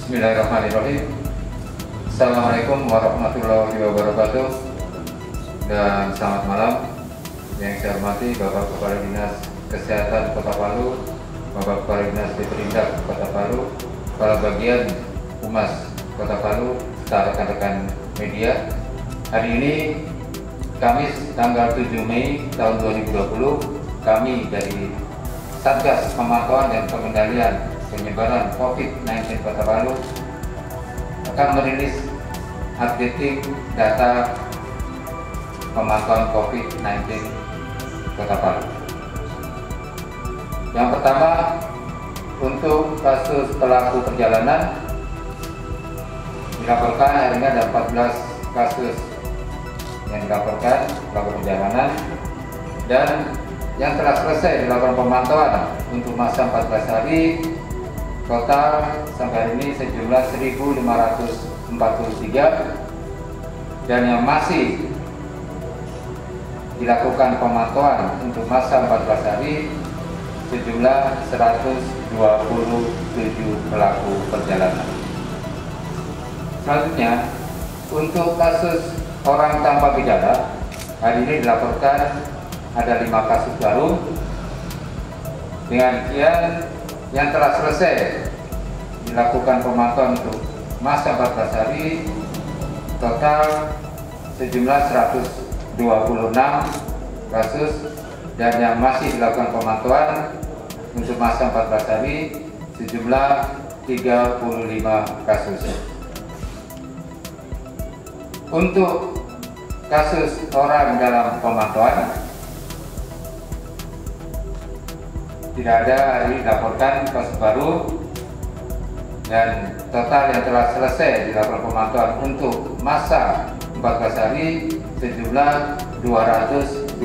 Bismillahirrahmanirrahim. Assalamualaikum warahmatullahi wabarakatuh. Dan selamat malam. Yang saya hormati Bapak Kepala Dinas Kesehatan Kota Palu, Bapak Kepala Dinas Disperindak Kota Palu, Kepala Bagian Humas Kota Palu, serta rekan-rekan media. Hari ini Kamis tanggal 7 Mei tahun 2020, kami dari Satgas Pemantauan dan Pengendalian Penyebaran COVID-19 Kota Palu akan merilis updating data pemantauan COVID-19 Kota Palu. Yang pertama, untuk kasus pelaku perjalanan dilaporkan hari ini ada 14 kasus yang dilaporkan pelaku perjalanan, dan yang telah selesai dilakukan pemantauan untuk masa 14 hari total sampai hari ini sejumlah 1.543, dan yang masih dilakukan pemantauan untuk masa 14 hari sejumlah 127 pelaku perjalanan. Selanjutnya, untuk kasus orang tanpa gejala, hari ini dilaporkan ada 5 kasus baru. Dengan demikian, yang telah selesai dilakukan pemantauan untuk masa 14 hari total sejumlah 126 kasus, dan yang masih dilakukan pemantauan untuk masa 14 hari sejumlah 35 kasus. Untuk kasus orang dalam pemantauan, tidak ada hari dilaporkan kasus baru, dan total yang telah selesai dilakukan pemantauan untuk masa 14 hari sejumlah 224,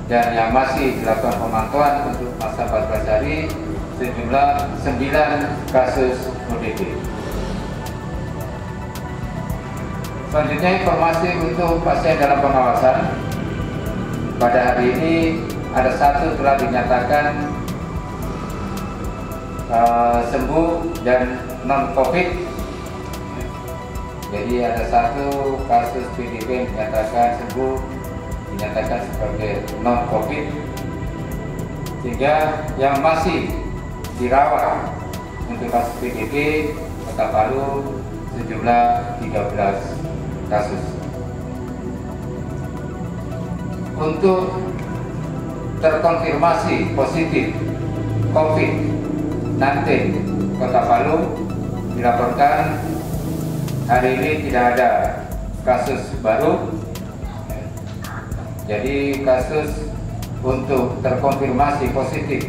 dan yang masih dilakukan pemantauan untuk masa 14 hari sejumlah 9 kasus ODP. Selanjutnya, informasi untuk pasien dalam pengawasan. Pada hari ini ada 1 telah dinyatakan sembuh dan non-COVID. Jadi ada 1 kasus PDP dinyatakan sembuh, dinyatakan sebagai non-COVID, sehingga yang masih dirawat untuk kasus PDP Kota Palu sejumlah 13 kasus. Untuk terkonfirmasi positif COVID-19 Kota Palu, dilaporkan hari ini tidak ada kasus baru. Jadi kasus untuk terkonfirmasi positif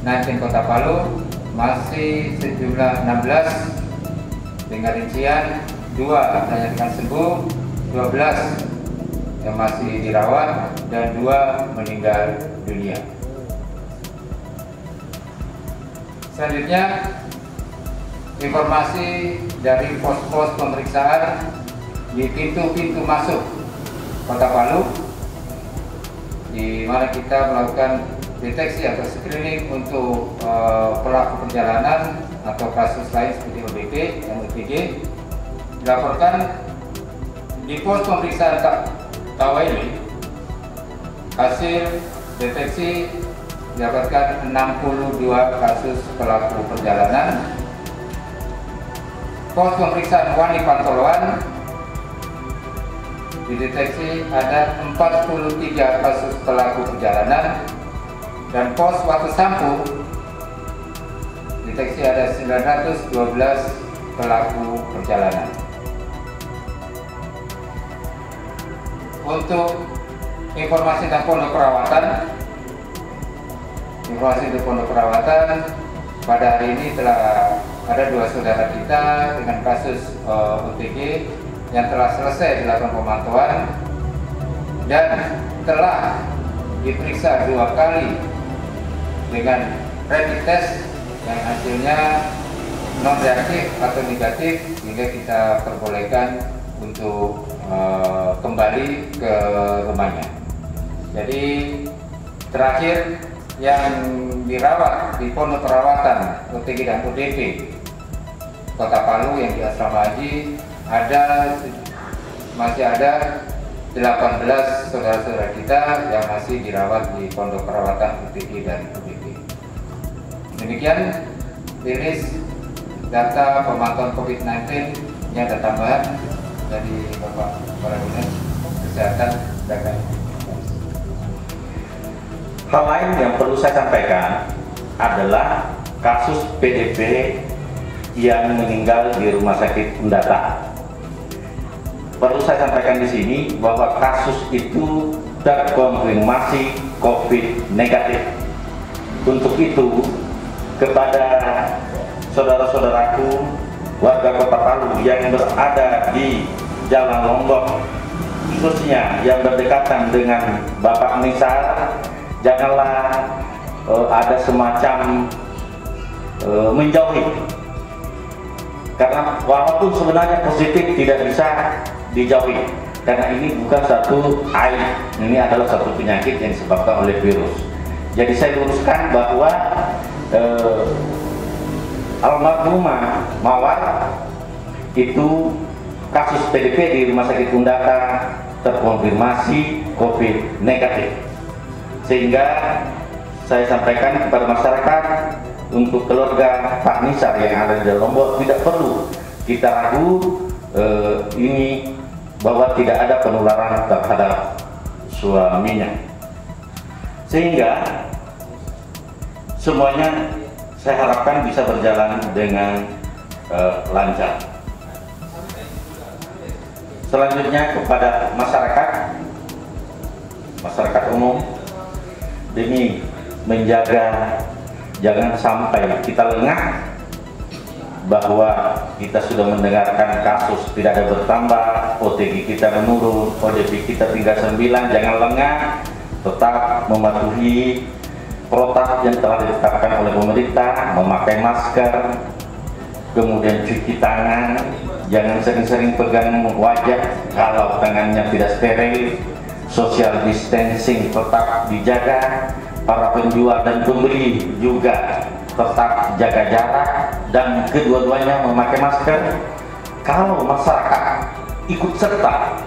19 Kota Palu masih sejumlah 16, dengan rincian 2 dinyatakan sembuh, 12 yang masih dirawat, dan 2 meninggal dunia. Selanjutnya, informasi dari pos-pos pemeriksaan di pintu-pintu masuk Kota Palu, di mana kita melakukan deteksi atau screening untuk pelaku perjalanan atau kasus lain seperti ODP dan OTG. Dilaporkan di pos pemeriksaan Tawai, hasil deteksi didapatkan 62 kasus pelaku perjalanan. Pos pemeriksaan Wani Pantoloan dideteksi ada 43 kasus pelaku perjalanan, dan pos Watu Sampu deteksi ada 912 pelaku perjalanan. Untuk informasi tentang pondok perawatan, pada hari ini telah ada 2 saudara kita dengan kasus OTG yang telah selesai dilakukan pemantauan dan telah diperiksa 2 kali dengan rapid test yang hasilnya non reaktif atau negatif, sehingga kita perbolehkan untuk kembali ke rumahnya. Jadi terakhir yang dirawat di pondok perawatan OTG dan ODP Kota Palu yang di asrama haji masih ada 18 saudara-saudara kita yang masih dirawat di pondok perawatan UTG dan UBP. Demikian rilis data pemantauan COVID-19 yang ada tambahan dari Bapak Kepala Dinas Kesehatan dan Hal lain yang perlu saya sampaikan adalah kasus PDP yang meninggal di Rumah Sakit Undata. Perlu saya sampaikan di sini bahwa kasus itu terkonfirmasi COVID negatif. Untuk itu, kepada saudara-saudaraku warga Kota Palu yang berada di Jalan Lombok, khususnya yang berdekatan dengan Bapak Nisar, janganlah ada semacam menjauhi, karena walaupun sebenarnya positif tidak bisa dijauhi, karena ini bukan satu aib, ini adalah satu penyakit yang disebabkan oleh virus. Jadi saya luruskan bahwa almarhumah Mawar itu kasus PDP di Rumah Sakit Undata terkonfirmasi COVID negatif, sehingga saya sampaikan kepada masyarakat untuk keluarga Pak Nisar yang ada di Lombok tidak perlu kita ragu ini bahwa tidak ada penularan terhadap suaminya, sehingga semuanya saya harapkan bisa berjalan dengan lancar. Selanjutnya kepada masyarakat umum, demi menjaga jangan sampai kita lengah bahwa kita sudah mendengarkan kasus tidak ada bertambah, OTG kita menurun, ODP kita tinggal 9, jangan lengah, tetap mematuhi protokol yang telah ditetapkan oleh pemerintah, memakai masker, kemudian cuci tangan, jangan sering-sering pegang wajah kalau tangannya tidak steril, social distancing tetap dijaga, para penjual dan pembeli juga tetap jaga jarak, dan kedua-duanya memakai masker. Kalau masyarakat ikut serta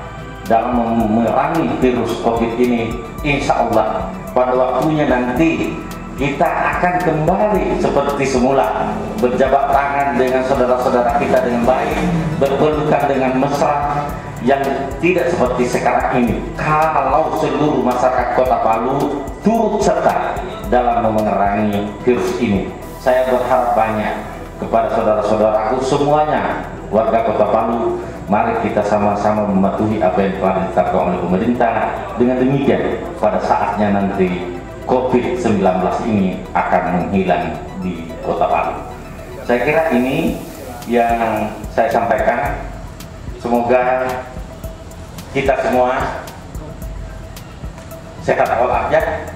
dalam memerangi virus COVID ini, insya Allah pada waktunya nanti kita akan kembali seperti semula, berjabat tangan dengan saudara-saudara kita dengan baik, berpelukan dengan mesra, yang tidak seperti sekarang ini. Kalau seluruh masyarakat Kota Palu turut serta dalam memerangi virus ini, saya berharap banyak kepada saudara-saudaraku semuanya, warga Kota Palu, mari kita sama-sama mematuhi apa yang telah ditetapkan oleh pemerintah. Dengan demikian, pada saatnya nanti COVID-19 ini akan menghilang di Kota Palu. Saya kira ini yang saya sampaikan. Semoga kita semua sehat walafiat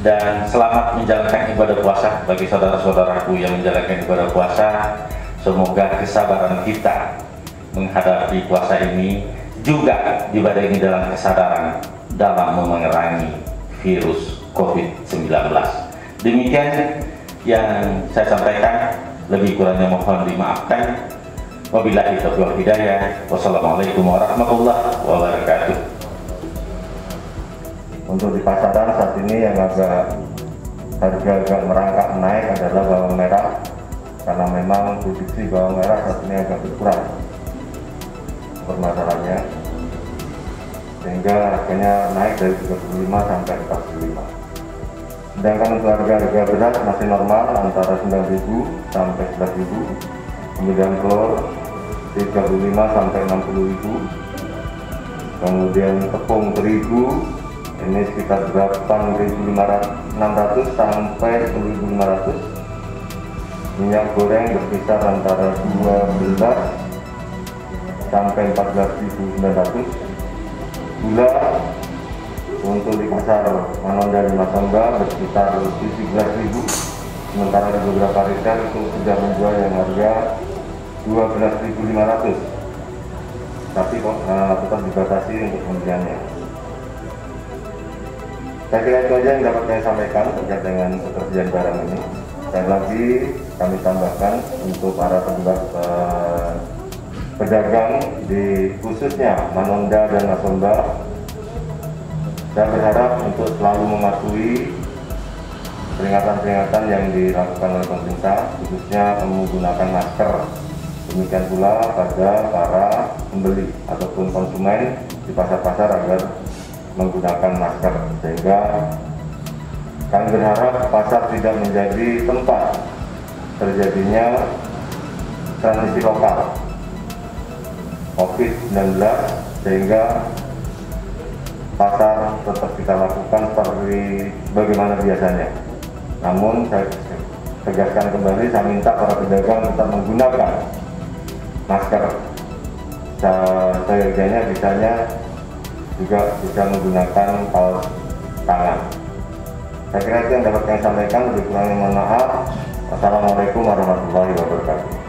dan selamat menjalankan ibadah puasa. Bagi saudara-saudaraku yang menjalankan ibadah puasa, semoga kesabaran kita menghadapi puasa ini juga dibarengi dalam kesadaran dalam memerangi virus COVID-19. Demikian yang saya sampaikan, lebih kurangnya mohon dimaafkan. Wabillahi taufiq wal hidayah. Wassalamualaikum warahmatullahi wabarakatuh. Untuk di pasaran saat ini yang harga merangkak naik adalah bawang merah, karena memang produksi bawang merah saat ini agak berkurang permasalahannya, sehingga harganya naik dari 35 sampai 45. Sedangkan untuk harga beras masih normal antara 9.000 sampai 11.000. Kemudian telur 35 sampai 60.000. Kemudian tepung terigu ini sekitar 8.600 sampai 10.500. Minyak goreng berkisar antara 12 sampai 14.900. Gula untuk di pasar Manon dan Masamba berkisar 17.000, sementara di beberapa retail itu sudah menjual yang harga 12.500, tapi tetap dibatasi untuk pembeliannya. Saya kira itu aja yang dapat saya sampaikan terkait dengan ketersediaan barang ini. Sekali lagi kami tambahkan untuk para pedagang di khususnya Manonda dan Masomba, saya berharap untuk selalu mematuhi peringatan-peringatan yang dilakukan oleh pemerintah, khususnya menggunakan masker. Demikian pula pada para pembeli ataupun konsumen di pasar-pasar agar menggunakan masker, sehingga kami berharap pasar tidak menjadi tempat terjadinya transmisi lokal COVID-19, sehingga pasar tetap kita lakukan seperti bagaimana biasanya. Namun saya tegaskan kembali, saya minta para pedagang tetap menggunakan masker. Seyogianya bisanya juga bisa menggunakan kaos tangan. Saya kira itu yang dapat kami sampaikan. Lebih kurangnya mohon maaf. Wassalamualaikum warahmatullahi wabarakatuh.